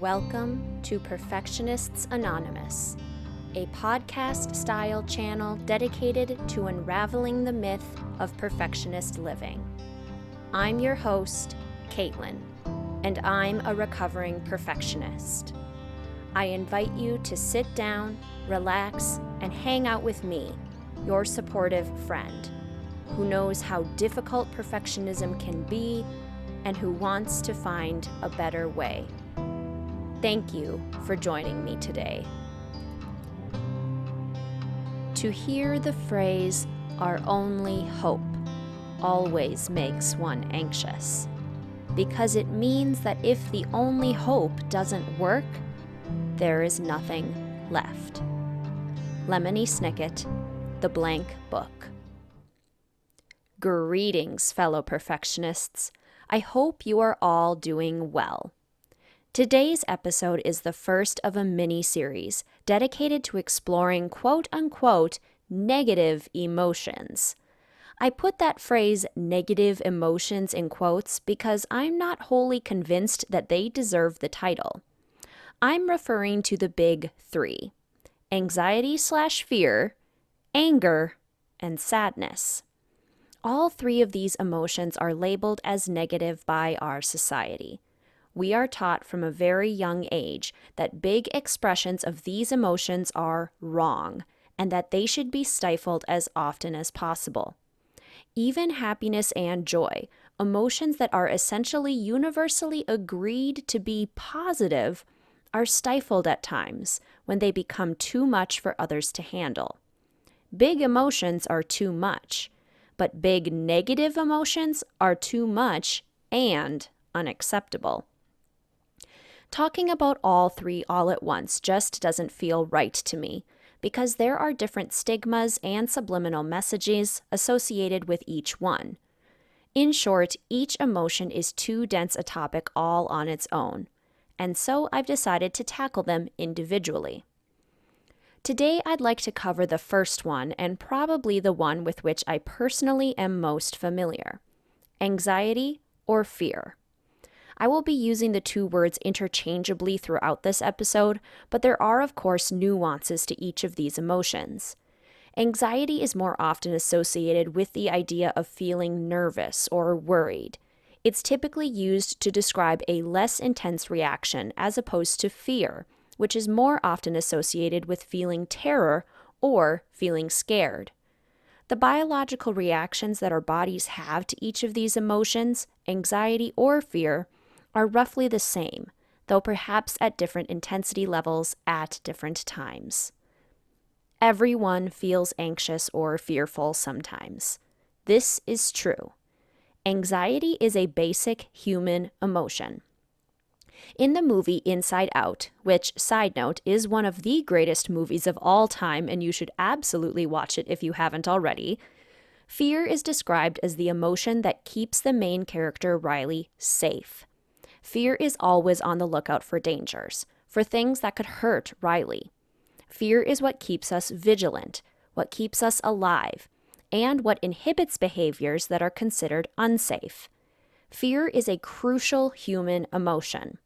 Welcome to Perfectionists Anonymous, a podcast-style channel dedicated to unraveling the myth of perfectionist living. I'm your host, Caitlin, and I'm a recovering perfectionist. I invite you to sit down, relax, and hang out with me, your supportive friend, who knows how difficult perfectionism can be and who wants to find a better way. Thank you for joining me today. To hear the phrase, "our only hope," always makes one anxious, because it means that if the only hope doesn't work, there is nothing left. Lemony Snicket, The Blank Book. Greetings, fellow perfectionists. I hope you are all doing well. Today's episode is the first of a mini-series dedicated to exploring quote-unquote negative emotions. I put that phrase negative emotions in quotes because I'm not wholly convinced that they deserve the title. I'm referring to the big three: anxiety/fear, anger, and sadness. All three of these emotions are labeled as negative by our society. We are taught from a very young age that big expressions of these emotions are wrong and that they should be stifled as often as possible. Even happiness and joy, emotions that are essentially universally agreed to be positive, are stifled at times when they become too much for others to handle. Big emotions are too much, but big negative emotions are too much and unacceptable. Talking about all three all at once just doesn't feel right to me, because there are different stigmas and subliminal messages associated with each one. In short, each emotion is too dense a topic all on its own, and so I've decided to tackle them individually. Today, I'd like to cover the first one, and probably the one with which I personally am most familiar: anxiety or fear. I will be using the two words interchangeably throughout this episode, but there are, of course, nuances to each of these emotions. Anxiety is more often associated with the idea of feeling nervous or worried. It's typically used to describe a less intense reaction as opposed to fear, which is more often associated with feeling terror or feeling scared. The biological reactions that our bodies have to each of these emotions, anxiety or fear, are roughly the same, though perhaps at different intensity levels at different times. Everyone feels anxious or fearful sometimes. This is true. Anxiety is a basic human emotion. In the movie Inside Out, which, side note, is one of the greatest movies of all time, and you should absolutely watch it if you haven't already, fear is described as the emotion that keeps the main character, Riley, safe. Fear is always on the lookout for dangers, for things that could hurt Riley. Fear is what keeps us vigilant, what keeps us alive, and what inhibits behaviors that are considered unsafe. Fear is a crucial human emotion.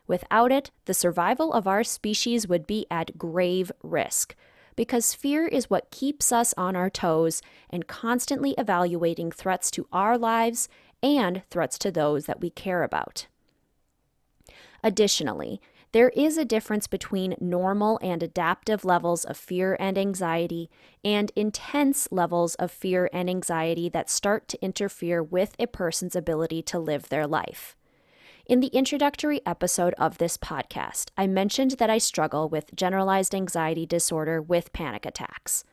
Without it, the survival of our species would be at grave risk, because fear is what keeps us on our toes and constantly evaluating threats to our lives and threats to those that we care about. Additionally, there is a difference between normal and adaptive levels of fear and anxiety and intense levels of fear and anxiety that start to interfere with a person's ability to live their life. In the introductory episode of this podcast, I mentioned that I struggle with generalized anxiety disorder with panic attacks.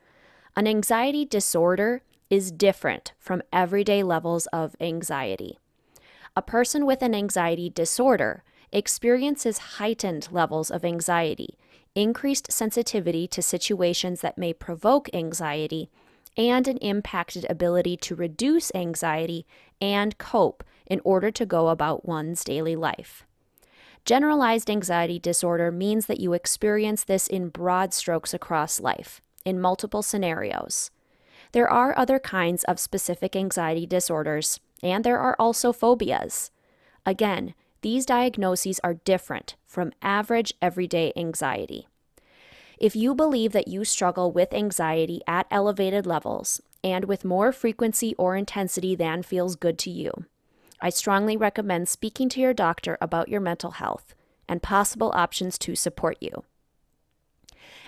An anxiety disorder is different from everyday levels of anxiety. A person with an anxiety disorder experiences heightened levels of anxiety, increased sensitivity to situations that may provoke anxiety, and an impacted ability to reduce anxiety and cope in order to go about one's daily life. Generalized anxiety disorder means that you experience this in broad strokes across life, in multiple scenarios. There are other kinds of specific anxiety disorders, and there are also phobias. Again, These diagnoses are different from average everyday anxiety. If you believe that you struggle with anxiety at elevated levels and with more frequency or intensity than feels good to you, I strongly recommend speaking to your doctor about your mental health and possible options to support you.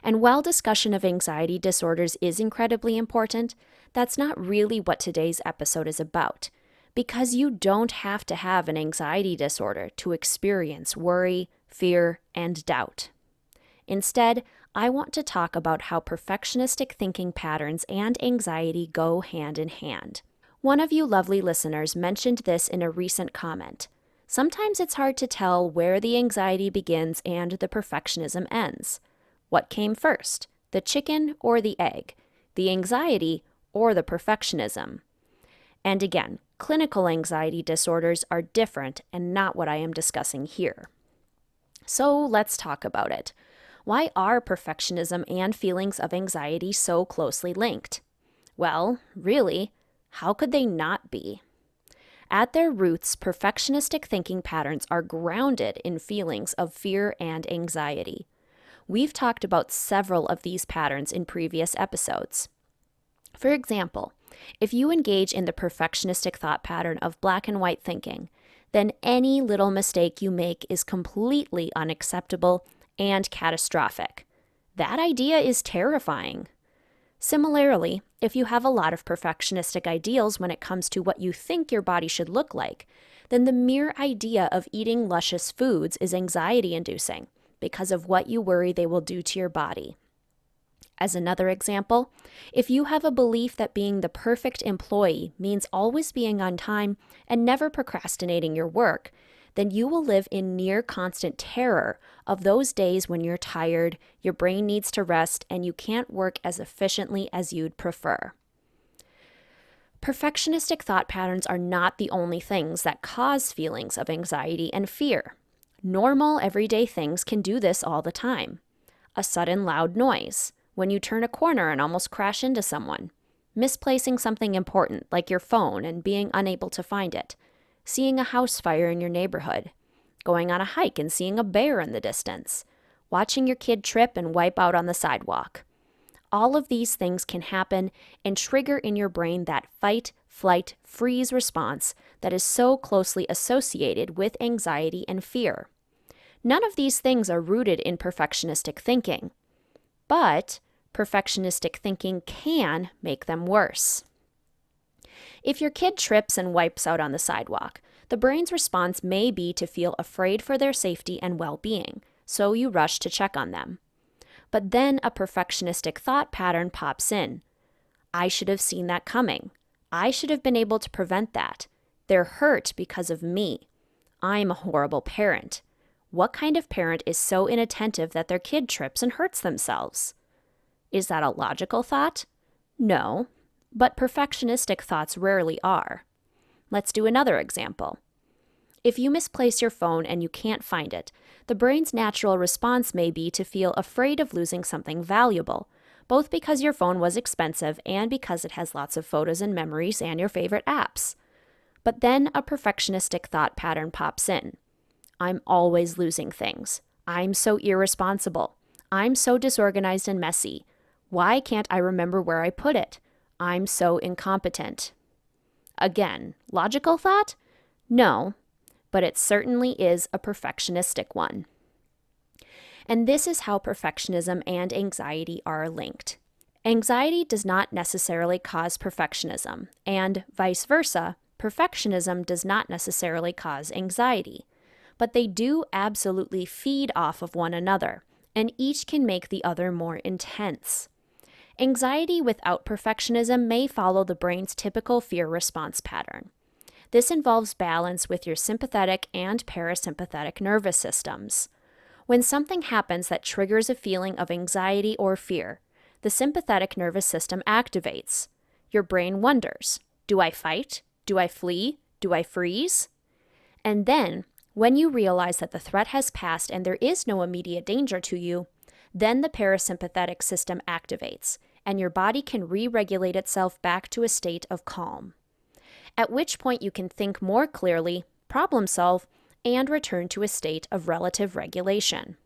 And while discussion of anxiety disorders is incredibly important, that's not really what today's episode is about, because you don't have to have an anxiety disorder to experience worry, fear, and doubt. Instead, I want to talk about how perfectionistic thinking patterns and anxiety go hand in hand. One of you lovely listeners mentioned this in a recent comment. Sometimes it's hard to tell where the anxiety begins and the perfectionism ends. What came first, the chicken or the egg, the anxiety or the perfectionism? And again, clinical anxiety disorders are different and not what I am discussing here. So let's talk about it. Why are perfectionism and feelings of anxiety so closely linked? Well, really, how could they not be? At their roots, perfectionistic thinking patterns are grounded in feelings of fear and anxiety. We've talked about several of these patterns in previous episodes. For example, if you engage in the perfectionistic thought pattern of black and white thinking, then any little mistake you make is completely unacceptable and catastrophic. That idea is terrifying. Similarly, if you have a lot of perfectionistic ideals when it comes to what you think your body should look like, then the mere idea of eating luscious foods is anxiety-inducing because of what you worry they will do to your body. As another example, if you have a belief that being the perfect employee means always being on time and never procrastinating your work, then you will live in near constant terror of those days when you're tired, your brain needs to rest, and you can't work as efficiently as you'd prefer. Perfectionistic thought patterns are not the only things that cause feelings of anxiety and fear. Normal, everyday things can do this all the time. A sudden loud noise, when you turn a corner and almost crash into someone, misplacing something important like your phone and being unable to find it, seeing a house fire in your neighborhood, going on a hike and seeing a bear in the distance, watching your kid trip and wipe out on the sidewalk. All of these things can happen and trigger in your brain that fight, flight, freeze response that is so closely associated with anxiety and fear. None of these things are rooted in perfectionistic thinking, but perfectionistic thinking can make them worse. If your kid trips and wipes out on the sidewalk, the brain's response may be to feel afraid for their safety and well-being, so you rush to check on them. But then a perfectionistic thought pattern pops in. I should have seen that coming. I should have been able to prevent that. They're hurt because of me. I'm a horrible parent. What kind of parent is so inattentive that their kid trips and hurts themselves? Is that a logical thought? No, but perfectionistic thoughts rarely are. Let's do another example. If you misplace your phone and you can't find it, the brain's natural response may be to feel afraid of losing something valuable, both because your phone was expensive and because it has lots of photos and memories and your favorite apps. But then a perfectionistic thought pattern pops in. I'm always losing things. I'm so irresponsible. I'm so disorganized and messy. Why can't I remember where I put it? I'm so incompetent. Again, logical thought? No, but it certainly is a perfectionistic one. And this is how perfectionism and anxiety are linked. Anxiety does not necessarily cause perfectionism, and vice versa, perfectionism does not necessarily cause anxiety. But they do absolutely feed off of one another, and each can make the other more intense. Anxiety without perfectionism may follow the brain's typical fear response pattern. This involves balance with your sympathetic and parasympathetic nervous systems. When something happens that triggers a feeling of anxiety or fear, the sympathetic nervous system activates. Your brain wonders, do I fight? Do I flee? Do I freeze? And then, when you realize that the threat has passed and there is no immediate danger to you, then the parasympathetic system activates, and your body can re-regulate itself back to a state of calm. At which point you can think more clearly, problem solve, and return to a state of relative regulation.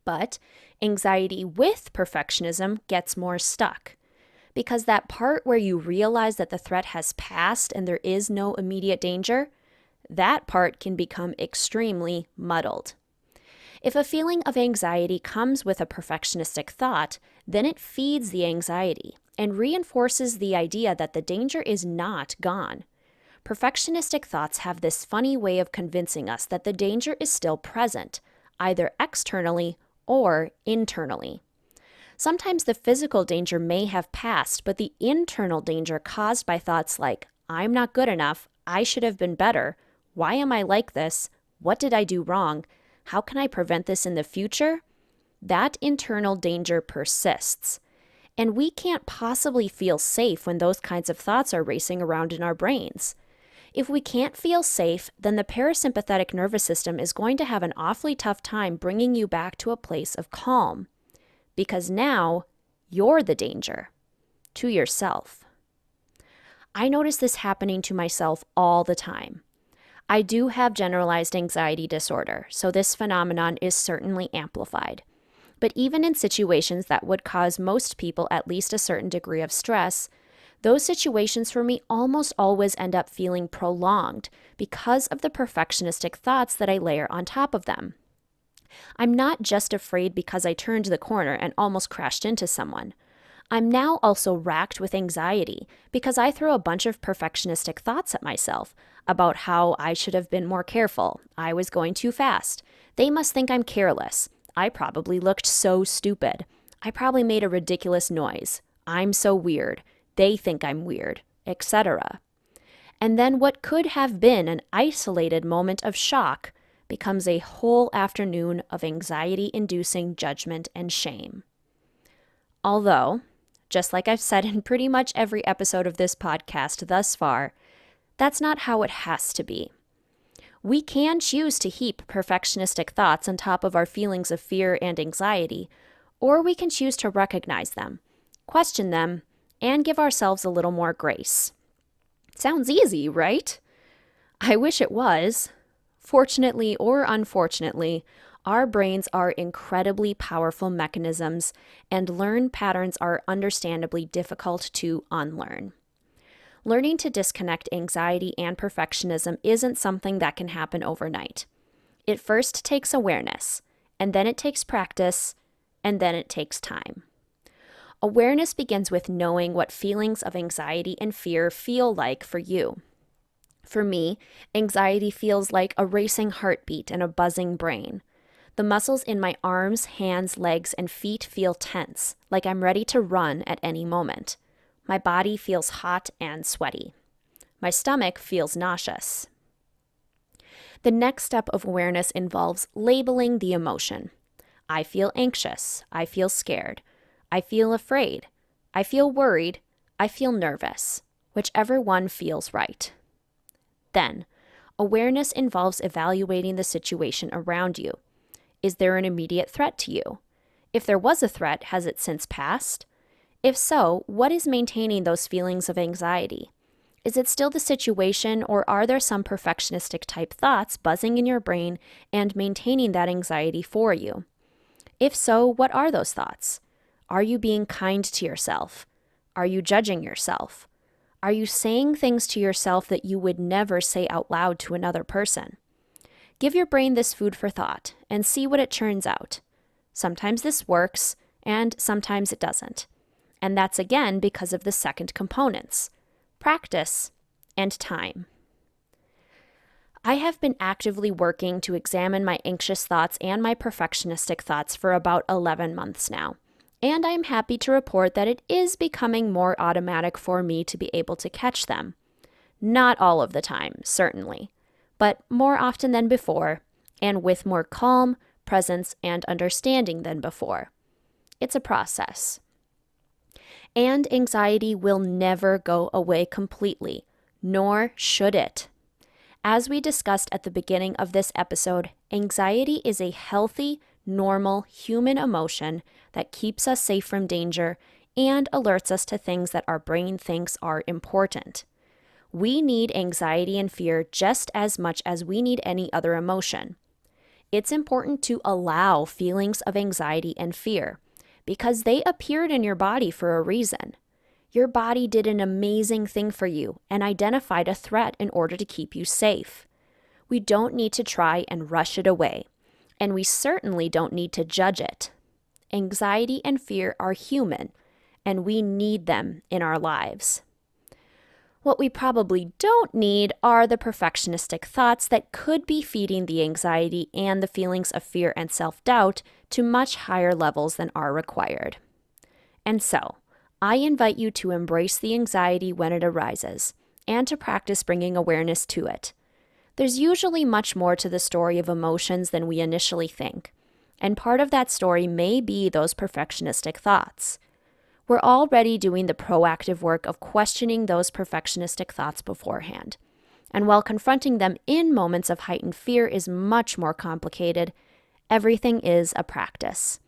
But anxiety with perfectionism gets more stuck, because that part where you realize that the threat has passed and there is no immediate danger, that part can become extremely muddled. If a feeling of anxiety comes with a perfectionistic thought, then it feeds the anxiety and reinforces the idea that the danger is not gone. Perfectionistic thoughts have this funny way of convincing us that the danger is still present, either externally or internally. Sometimes the physical danger may have passed, but the internal danger caused by thoughts like, I'm not good enough, I should have been better, why am I like this, what did I do wrong, how can I prevent this in the future? That internal danger persists. And we can't possibly feel safe when those kinds of thoughts are racing around in our brains. If we can't feel safe, then the parasympathetic nervous system is going to have an awfully tough time bringing you back to a place of calm. Because now, you're the danger. To yourself. I notice this happening to myself all the time. I do have generalized anxiety disorder, so this phenomenon is certainly amplified. But even in situations that would cause most people at least a certain degree of stress, those situations for me almost always end up feeling prolonged because of the perfectionistic thoughts that I layer on top of them. I'm not just afraid because I turned the corner and almost crashed into someone. I'm now also racked with anxiety because I throw a bunch of perfectionistic thoughts at myself about how I should have been more careful, I was going too fast, they must think I'm careless, I probably looked so stupid, I probably made a ridiculous noise, I'm so weird, they think I'm weird, etc. And then what could have been an isolated moment of shock becomes a whole afternoon of anxiety-inducing judgment and shame. Although, just like I've said in pretty much every episode of this podcast thus far, that's not how it has to be. We can choose to heap perfectionistic thoughts on top of our feelings of fear and anxiety, or we can choose to recognize them, question them, and give ourselves a little more grace. Sounds easy, right? I wish it was. Fortunately or unfortunately, our brains are incredibly powerful mechanisms, and learned patterns are understandably difficult to unlearn. Learning to disconnect anxiety and perfectionism isn't something that can happen overnight. It first takes awareness, and then it takes practice, and then it takes time. Awareness begins with knowing what feelings of anxiety and fear feel like for you. For me, anxiety feels like a racing heartbeat and a buzzing brain. The muscles in my arms, hands, legs, and feet feel tense, like I'm ready to run at any moment. My body feels hot and sweaty. My stomach feels nauseous. The next step of awareness involves labeling the emotion. I feel anxious. I feel scared. I feel afraid. I feel worried. I feel nervous. Whichever one feels right. Then, awareness involves evaluating the situation around you. Is there an immediate threat to you? If there was a threat, has it since passed? If so, what is maintaining those feelings of anxiety? Is it still the situation, or are there some perfectionistic type thoughts buzzing in your brain and maintaining that anxiety for you? If so, what are those thoughts? Are you being kind to yourself? Are you judging yourself? Are you saying things to yourself that you would never say out loud to another person? Give your brain this food for thought and see what it churns out. Sometimes this works, and sometimes it doesn't. And that's again because of the second components, practice and time. I have been actively working to examine my anxious thoughts and my perfectionistic thoughts for about 11 months now. And I'm happy to report that it is becoming more automatic for me to be able to catch them. Not all of the time, certainly, but more often than before, and with more calm, presence, and understanding than before. It's a process. And anxiety will never go away completely, nor should it. As we discussed at the beginning of this episode, anxiety is a healthy, normal human emotion that keeps us safe from danger and alerts us to things that our brain thinks are important. We need anxiety and fear just as much as we need any other emotion. It's important to allow feelings of anxiety and fear because they appeared in your body for a reason. Your body did an amazing thing for you and identified a threat in order to keep you safe. We don't need to try and rush it away, and we certainly don't need to judge it. Anxiety and fear are human, and we need them in our lives. What we probably don't need are the perfectionistic thoughts that could be feeding the anxiety and the feelings of fear and self-doubt to much higher levels than are required. And so, I invite you to embrace the anxiety when it arises, and to practice bringing awareness to it. There's usually much more to the story of emotions than we initially think, and part of that story may be those perfectionistic thoughts. We're already doing the proactive work of questioning those perfectionistic thoughts beforehand. And while confronting them in moments of heightened fear is much more complicated, everything is a practice.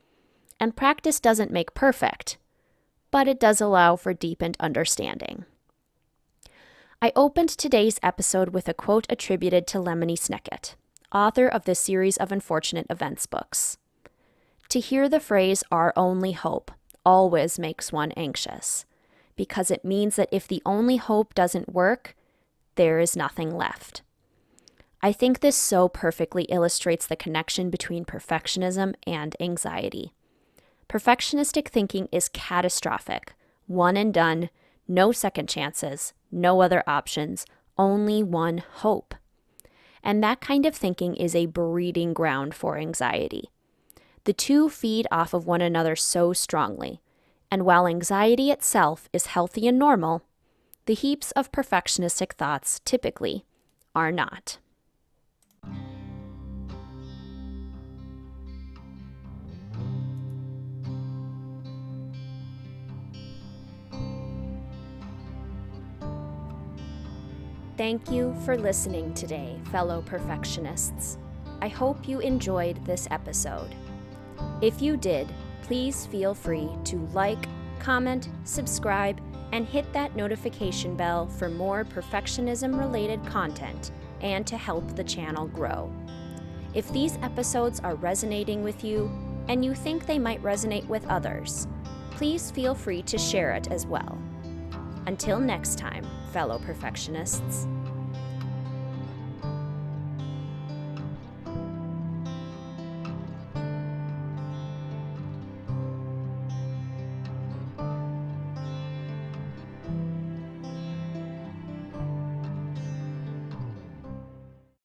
And practice doesn't make perfect, but it does allow for deepened understanding. I opened today's episode with a quote attributed to Lemony Snicket, author of the series of Unfortunate Events books. To hear the phrase, "our only hope," always makes one anxious, because it means that if the only hope doesn't work, there is nothing left. I think this so perfectly illustrates the connection between perfectionism and anxiety. Perfectionistic thinking is catastrophic, one and done, no second chances, no other options, only one hope. And that kind of thinking is a breeding ground for anxiety. The two feed off of one another so strongly, and while anxiety itself is healthy and normal, the heaps of perfectionistic thoughts typically are not. Thank you for listening today, fellow perfectionists. I hope you enjoyed this episode. If you did, please feel free to like, comment, subscribe, and hit that notification bell for more perfectionism-related content and to help the channel grow. If these episodes are resonating with you and you think they might resonate with others, please feel free to share it as well. Until next time, fellow perfectionists.